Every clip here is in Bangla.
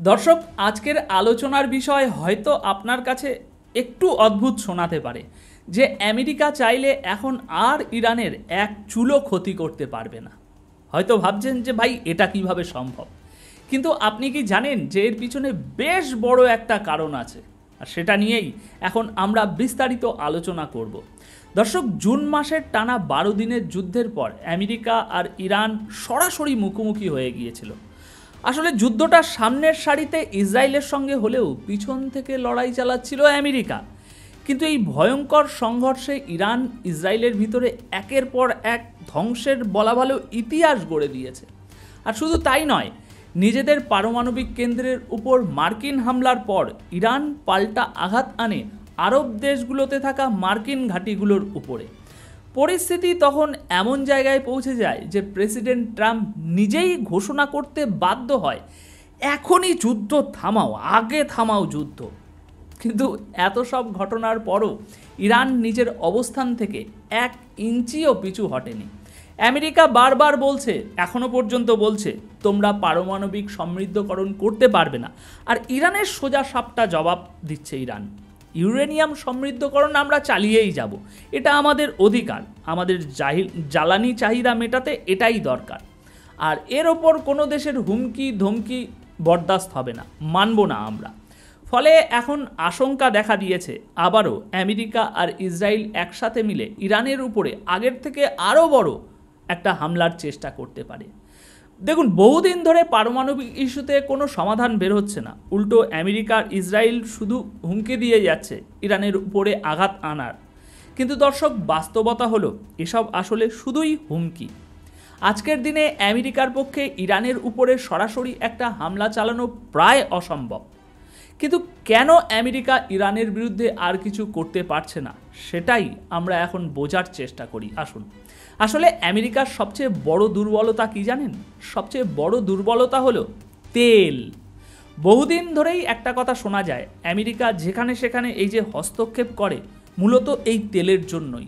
দর্শক, আজকের আলোচনার বিষয় হয়তো আপনার কাছে একটু অদ্ভুত শোনাতে পারে যে আমেরিকা চাইলে এখন আর ইরানের এক চুলো ক্ষতি করতে পারবে না। হয়তো ভাবছেন যে ভাই এটা কিভাবে সম্ভব, কিন্তু আপনি কি জানেন যে এর পিছনে বেশ বড় একটা কারণ আছে, আর সেটা নিয়েই এখন আমরা বিস্তারিত আলোচনা করব। দর্শক, জুন মাসের টানা 12 দিনের যুদ্ধের পর আমেরিকা আর ইরান সরাসরি মুখোমুখি হয়ে গিয়েছিল। আসলে যুদ্ধটা সামনের সারিতে ইসরায়েলের সঙ্গে হলেও পিছন থেকে লড়াই চালাচ্ছিল আমেরিকা। কিন্তু এই ভয়ঙ্কর সংঘর্ষে ইরান ইসরায়েলের ভিতরে একের পর এক ধ্বংসের বলা ভালো ইতিহাস গড়ে দিয়েছে। আর শুধু তাই নয়, নিজেদের পারমাণবিক কেন্দ্রের উপর মার্কিন হামলার পর ইরান পাল্টা আঘাত আনে আরব দেশগুলোতে থাকা মার্কিন ঘাঁটিগুলোর উপরে। পরিস্থিতি তখন এমন জায়গায় পৌঁছে যায় যে প্রেসিডেন্ট ট্রাম্প নিজেই ঘোষণা করতে বাধ্য হয়, এখনই যুদ্ধ থামাও, আগে থামাও যুদ্ধ। কিন্তু এত সব ঘটনার পরও ইরান নিজের অবস্থান থেকে 1 ইঞ্চিও পিছু হটেনি। আমেরিকা বারবার বলছে, এখনো পর্যন্ত বলছে, তোমরা পারমাণবিক সমৃদ্ধকরণ করতে পারবে না। আর ইরানের সোজা সাপটা জবাব দিচ্ছে ইরান, ইউরেনিয়াম সমৃদ্ধকরণ আমরা চালিয়েই যাব, এটা আমাদের অধিকার, আমাদের জ্বালানি চাহিদা মেটাতে এটাই দরকার। আর এর ওপর কোনো দেশের হুমকি ধমকি বরদাস্ত হবে না, মানব না আমরা। ফলে এখন আশঙ্কা দেখা দিয়েছে আবারও আমেরিকা আর ইসরায়েল একসাথে মিলে ইরানের উপরে আগের থেকে আরও বড় একটা হামলার চেষ্টা করতে পারে। দেখুন, বহুদিন ধরে পারমাণবিক ইস্যুতে কোনো সমাধান বের হচ্ছে না, উল্টো আমেরিকা আর ইসরায়েল শুধু হুমকি দিয়ে যাচ্ছে ইরানের উপরে আঘাত আনার। কিন্তু দর্শক, বাস্তবতা হলো এসব আসলে শুধুই হুমকি। আজকের দিনে আমেরিকার পক্ষে ইরানের উপরে সরাসরি একটা হামলা চালানো প্রায় অসম্ভব। কিন্তু কেন আমেরিকা ইরানের বিরুদ্ধে আর কিছু করতে পারছে না, সেটাই আমরা এখন বোঝার চেষ্টা করি। আসুন, আসলে আমেরিকার সবচেয়ে বড় দুর্বলতা কি জানেন? সবচেয়ে বড় দুর্বলতা হলো তেল। বহুদিন ধরেই একটা কথা শোনা যায়, আমেরিকা যেখানে সেখানে এই যে হস্তক্ষেপ করে মূলত এই তেলের জন্যই।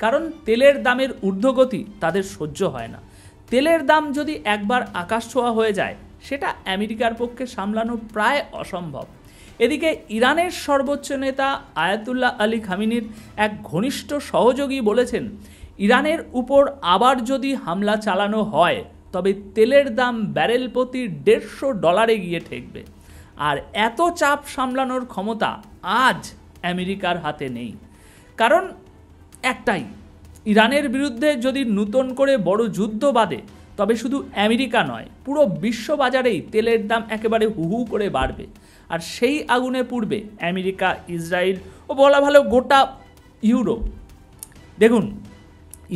কারণ তেলের দামের ঊর্ধ্বগতি তাদের সহ্য হয় না। তেলের দাম যদি একবার আকাশ ছোঁয়া হয়ে যায়, সেটা আমেরিকার পক্ষে সামলানো প্রায় অসম্ভব। এদিকে ইরানের সর্বোচ্চ নেতা আয়াতুল্লাহ আলী খামিনির এক ঘনিষ্ঠ সহযোগী বলেছেন, ইরানের উপর আবার যদি হামলা চালানো হয় তবে তেলের দাম ব্যারেল প্রতি $150 গিয়ে ঠেকবে। আর এত চাপ সামলানোর ক্ষমতা আজ আমেরিকার হাতে নেই। কারণ একটাই, ইরানের বিরুদ্ধে যদি নতুন করে বড় যুদ্ধ বাঁধে তবে শুধু আমেরিকা নয়, পুরো বিশ্ববাজারেই তেলের দাম একেবারে হুহু করে বাড়বে। আর সেই আগুনে পুড়বে আমেরিকা, ইসরায়েল ও বলা ভালো গোটা ইউরোপ। দেখুন,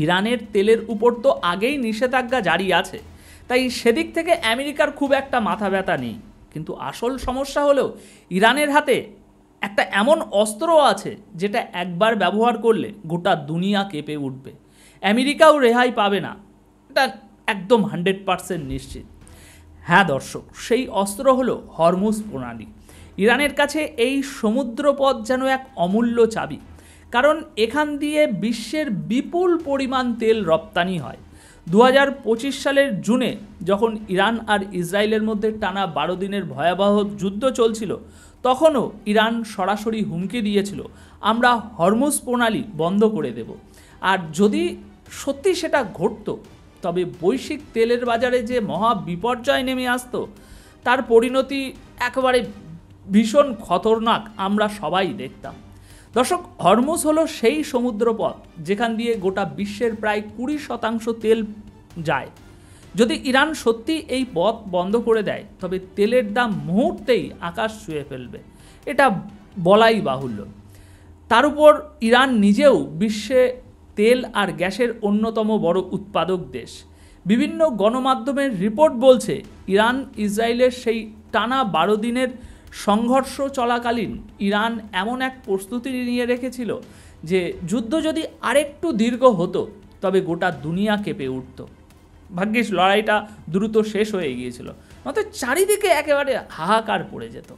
ইরানের তেলের উপর তো আগেই নিষেধাজ্ঞা জারি আছে, তাই সেদিক থেকে আমেরিকার খুব একটা মাথা ব্যথা নেই। কিন্তু আসল সমস্যা হলো ইরানের হাতে একটা এমন অস্ত্র আছে যেটা একবার ব্যবহার করলে গোটা দুনিয়া কেঁপে উঠবে। আমেরিকাও রেহাই পাবে না, এটা একদম 100% নিশ্চিত। হ্যাঁ দর্শক, সেই অস্ত্র হলো হরমুজ প্রণালী। ইরানের কাছে এই সমুদ্রপথ যেন এক অমূল্য চাবি, কারণ এখান দিয়ে বিশ্বের বিপুল পরিমাণ তেল রপ্তানি হয়। 2025 সালের জুনে যখন ইরান আর ইসরায়েলের মধ্যে টানা 12 দিনের ভয়াবহ যুদ্ধ চলছিল, তখনও ইরান সরাসরি হুমকি দিয়েছিল, আমরা হরমুজ প্রণালী বন্ধ করে দেব। আর যদি সত্যি সেটা ঘটতো, তবে বৈশ্বিক তেলের বাজারে যে মহা বিপর্যয় নেমে আসতো, তার পরিণতি একেবারে ভীষণ খতরনাক আমরা সবাই দেখতাম। দর্শক, হরমুজ হলো সেই সমুদ্রপথ যেখান দিয়ে গোটা বিশ্বের প্রায় 20% তেল যায়। যদি ইরান সত্যি এই পথ বন্ধ করে দেয় তবে তেলের দাম মুহূর্তেই আকাশ ছুঁয়ে ফেলবে, এটা বলাই বাহুল্য। তার উপর ইরান নিজেও বিশ্বে তেল আর গ্যাসের অন্যতম বড় উৎপাদক দেশ। বিভিন্ন গণমাধ্যমের রিপোর্ট বলছে, ইরান ইসরায়েলের সেই টানা 12 দিনের সংঘর্ষ চলাকালীন ইরান এমন এক প্রস্তুতি নিয়ে রেখেছিল যে যুদ্ধ যদি আরেকটু দীর্ঘ হতো তবে গোটা দুনিয়া কেঁপে উঠত। ভাগ্যিস লড়াইটা দ্রুত শেষ হয়ে গিয়েছিল, নয়তো চারিদিকে একেবারে হাহাকার পড়ে যেত।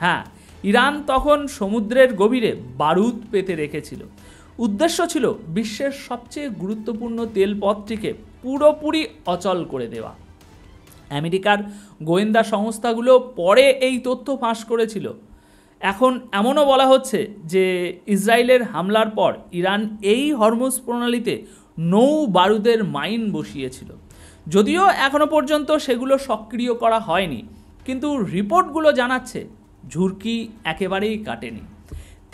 হ্যাঁ, ইরান তখন সমুদ্রের গভীরে বারুদ পেতে রেখেছিল। উদ্দেশ্য ছিল বিশ্বের সবচেয়ে গুরুত্বপূর্ণ তেলপথটিকে পুরোপুরি অচল করে দেওয়া। আমেরিকার গোয়েন্দা সংস্থাগুলো পরে এই তথ্য ফাঁস করেছিল। এখন এমনও বলা হচ্ছে যে ইসরায়েলের হামলার পর ইরান এই হরমুজ প্রণালীতে নৌ বারুদের মাইন বসিয়েছিল। যদিও এখনও পর্যন্ত সেগুলো সক্রিয় করা হয়নি, কিন্তু রিপোর্টগুলো জানাচ্ছে ঝুঁকি একেবারেই কাটেনি।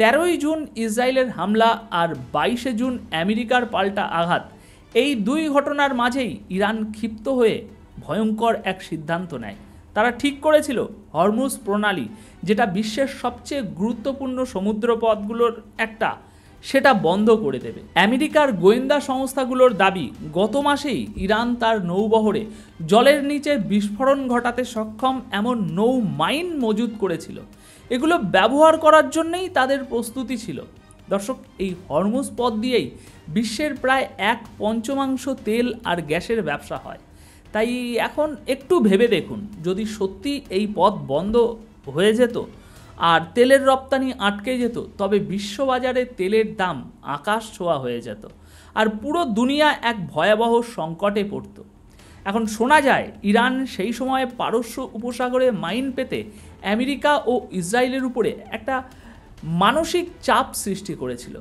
13ই জুন ইসরায়েলের হামলা আর 22শে জুন আমেরিকার পাল্টা আঘাত, এই দুই ঘটনার মাঝেই ইরান ক্ষিপ্ত হয়ে ভয়ঙ্কর এক সিদ্ধান্ত নেয়। তারা ঠিক করেছিল হরমুজ প্রণালী, যেটা বিশ্বের সবচেয়ে গুরুত্বপূর্ণ সমুদ্রপথগুলোর একটা, সেটা বন্ধ করে দেবে। আমেরিকার গোয়েন্দা সংস্থাগুলোর দাবি, গত মাসেই ইরান তার নৌবহরে জলের নিচে বিস্ফোরণ ঘটাতে সক্ষম এমন নৌ মাইন মজুত করেছিল। এগুলো ব্যবহার করার জন্যই তাদের প্রস্তুতি ছিল। দর্শক, এই হরমুজ পথ দিয়েই বিশ্বের প্রায় 1/5 তেল আর গ্যাসের ব্যবসা হয়। তাই এখন একটু ভেবে দেখুন, যদি সত্যি এই পথ বন্ধ হয়ে যেত আর তেলের রপ্তানি আটকে যেত, তবে বিশ্ববাজারে তেলের দাম আকাশ ছোঁয়া হয়ে যেত আর পুরো দুনিয়া এক ভয়াবহ সংকটে পড়ত। এখন শোনা যায় ইরান সেই সময়ে পারস্য উপসাগরে মাইন পেতে আমেরিকা ও ইসরায়েলের উপরে একটা মানসিক চাপ সৃষ্টি করেছিল।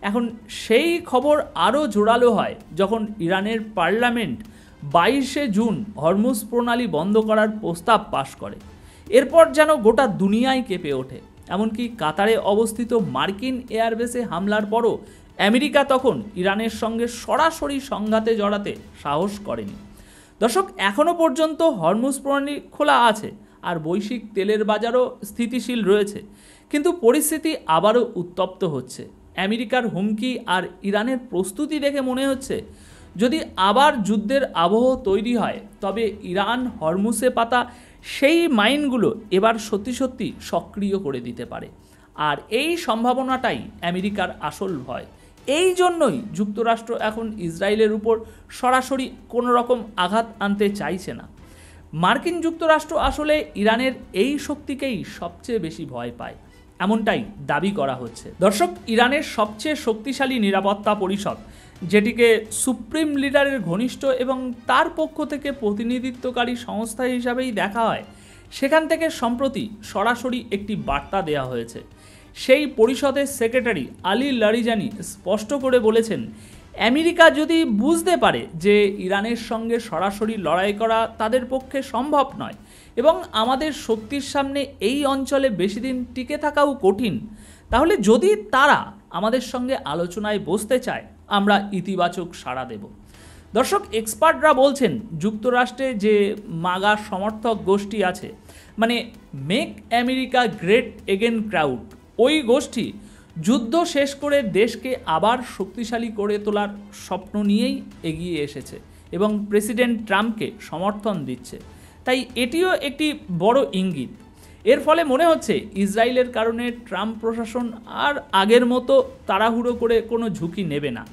এখন সেই খবর আরও জোরালো হয় যখন ইরানের পার্লামেন্ট 22শে জুন হরমুজ প্রণালী বন্ধ করার প্রস্তাব পাশ করে। এরপর যেন গোটা দুনিয়ায় কেঁপে ওঠে। এমনকি কাতারে অবস্থিত মার্কিন এয়ারবেসে হামলার পরও আমেরিকা তখন ইরানের সঙ্গে সরাসরি সংঘাতে জড়াতে সাহস করেনি। দর্শক, এখনও পর্যন্ত হরমুজ প্রণালী খোলা আছে আর বৈশ্বিক তেলের বাজারও স্থিতিশীল রয়েছে, কিন্তু পরিস্থিতি আবারও উত্তপ্ত হচ্ছে। আমেরিকার হুমকি আর ইরানের প্রস্তুতি দেখে মনে হচ্ছে যদি আবার যুদ্ধের আবহ তৈরি হয়, তবে ইরান হরমুজে পাতা সেই মাইনগুলো এবার সত্যি সত্যি সক্রিয় করে দিতে পারে। আর এই সম্ভাবনাটাই আমেরিকার আসল ভয়। এই জন্যই যুক্তরাষ্ট্র এখন ইসরায়েলের উপর সরাসরি কোনো রকম আঘাত আনতে চাইছে না। মার্কিন যুক্তরাষ্ট্র আসলে ইরানের এই শক্তিকেই সবচেয়ে বেশি ভয় পায়, এমনটাই দাবি করা হচ্ছে। দর্শক, ইরানের সবচেয়ে শক্তিশালী নিরাপত্তা পরিষদ, যেটিকে সুপ্রিম লিডারের ঘনিষ্ঠ এবং তার পক্ষ থেকে প্রতিনিধিত্বকারী সংস্থা হিসাবেই দেখা হয়, সেখান থেকে সম্প্রতি সরাসরি একটি বার্তা দেওয়া হয়েছে। সেই পরিষদের সেক্রেটারি আলী লারিজানি স্পষ্ট করে বলেছেন, আমেরিকা যদি বুঝতে পারে যে ইরানের সঙ্গে সরাসরি লড়াই করা তাদের পক্ষে সম্ভব নয় এবং আমাদের শক্তির সামনে এই অঞ্চলে বেশি দিন টিকে থাকাও কঠিন, তাহলে যদি তারা আমাদের সঙ্গে আলোচনায় বসতে চায়, আমরা ইতিবাচক সাড়া দেব। দর্শক, এক্সপার্টরা বলছেন যুক্তরাষ্ট্রে যে মাগা সমর্থক গোষ্ঠী আছে, মানে make America great again crowd, ওই গোষ্ঠী যুদ্ধ শেষ করে দেশকে আবার শক্তিশালী করে তোলার স্বপ্ন নিয়েই এগিয়ে এসেছে এবং প্রেসিডেন্ট ট্রাম্পকে সমর্থন দিচ্ছে। তাই এটিও একটি বড় ইঙ্গিত। এর ফলে মনে হচ্ছে ইসরায়েলের কারণে ট্রাম্প প্রশাসন আর আগের মতো তাড়াহুড়ো করে কোনো ঝুঁকি নেবে না,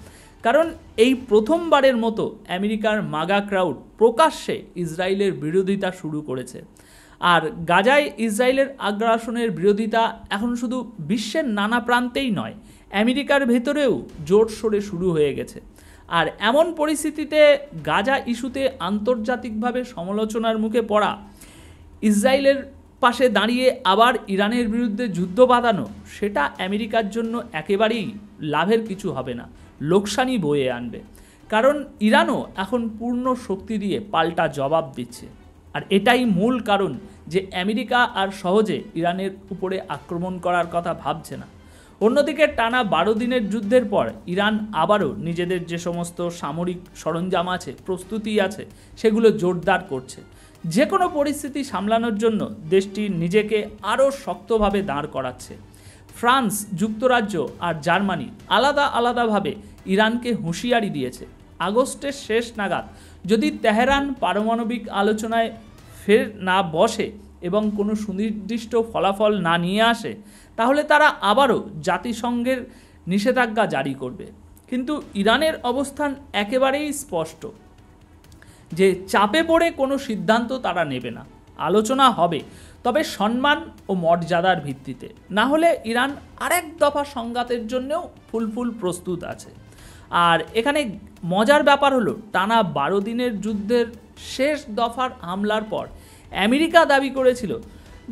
কারণ এই প্রথমবারের মতো আমেরিকার মাগা ক্রাউড প্রকাশ্যে ইসরায়েলের বিরোধিতা শুরু করেছে। আর গাজায় ইসরায়েলের আগ্রাসনের বিরোধিতা এখন শুধু বিশ্বের নানা প্রান্তেই নয়, আমেরিকার ভেতরেও জোরসোরে শুরু হয়ে গেছে। আর এমন পরিস্থিতিতে গাজা ইস্যুতে আন্তর্জাতিকভাবে সমালোচনার মুখে পড়া, ইসরায়েলের পাশে দাঁড়িয়ে আবার ইরানের বিরুদ্ধে যুদ্ধ বাঁধানো, সেটা আমেরিকার জন্য একেবারেই লাভের কিছু হবে না, লোকসানই বয়ে আনবে। কারণ ইরানও এখন পূর্ণ শক্তি দিয়ে পাল্টা জবাব দিচ্ছে। আর এটাই মূল কারণ যে আমেরিকা আর সহজে ইরানের উপরে আক্রমণ করার কথা ভাবছে না। অন্যদিকে টানা 12 দিনের যুদ্ধের পর ইরান আবারও নিজেদের যে সমস্ত সামরিক সরঞ্জাম আছে, প্রস্তুতি আছে, সেগুলো জোরদার করছে। যে কোনো পরিস্থিতি সামলানোর জন্য দেশটি নিজেকে আরও শক্তভাবে দাঁড় করাচ্ছে। ফ্রান্স, যুক্তরাজ্য আর জার্মানি আলাদা আলাদাভাবে ইরানকে হুঁশিয়ারি দিয়েছে, আগস্টের শেষ নাগাদ যদি তেহরান পারমাণবিক আলোচনায় ফের না বসে এবং কোনো সুনির্দিষ্ট ফলাফল না নিয়ে আসে, তাহলে তারা আবারও জাতিসংঘের নিষেধাজ্ঞা জারি করবে। কিন্তু ইরানের অবস্থান একেবারেই স্পষ্ট যে চাপে পড়ে কোনো সিদ্ধান্ত তারা নেবে না। আলোচনা হবে, তবে সম্মান ও মর্যাদার ভিত্তিতে। না হলে ইরান আরেক দফা সংঘাতের জন্যও ফুল প্রস্তুত আছে। আর এখানে মজার ব্যাপার হলো, টানা 12 দিনের যুদ্ধের শেষ দফার হামলার পর আমেরিকা দাবি করেছিল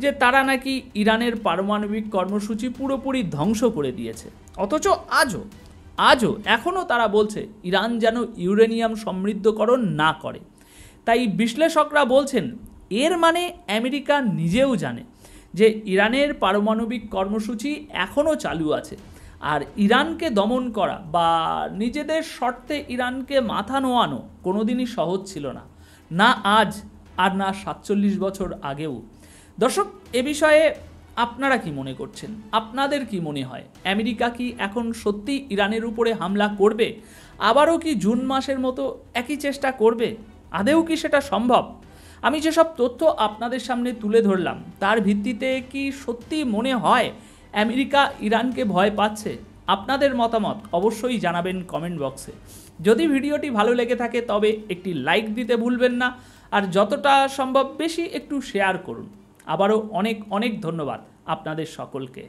যে তারা নাকি ইরানের পারমাণবিক কর্মসূচি পুরোপুরি ধ্বংস করে দিয়েছে। অথচ আজও এখনও তারা বলছে ইরান যেন ইউরেনিয়াম সমৃদ্ধকরণ না করে। তাই বিশ্লেষকরা বলছেন এর মানে আমেরিকা নিজেও জানে যে ইরানের পারমাণবিক কর্মসূচি এখনও চালু আছে, আর ইরানকে দমন করা বা নিজেদের শর্তে ইরানকে মাথা নোয়ানো কোনোদিনই সহজ ছিল না, না আজ আর না 47 বছর আগেও। দর্শক, এ বিষয়ে আপনারা কি মনে করছেন? আপনাদের কি মনে হয় আমেরিকা কি এখন সত্যি ইরানের উপরে হামলা করবে? আবারও কি জুন মাসের মতো একই চেষ্টা করবে? আদেও কি সেটা সম্ভব? আমি যেসব তথ্য আপনাদের সামনে তুলে ধরলাম তার ভিত্তিতে কি সত্যি মনে হয় আমেরিকা ইরানকে ভয় পাচ্ছে? আপনাদের মতামত অবশ্যই জানাবেন কমেন্ট বক্সে। যদি ভিডিওটি ভালো লেগে থাকে তবে একটি লাইক দিতে ভুলবেন না, আর যতটা সম্ভব বেশি একটু শেয়ার করুন। আবারও অনেক অনেক ধন্যবাদ আপনাদের সকলকে।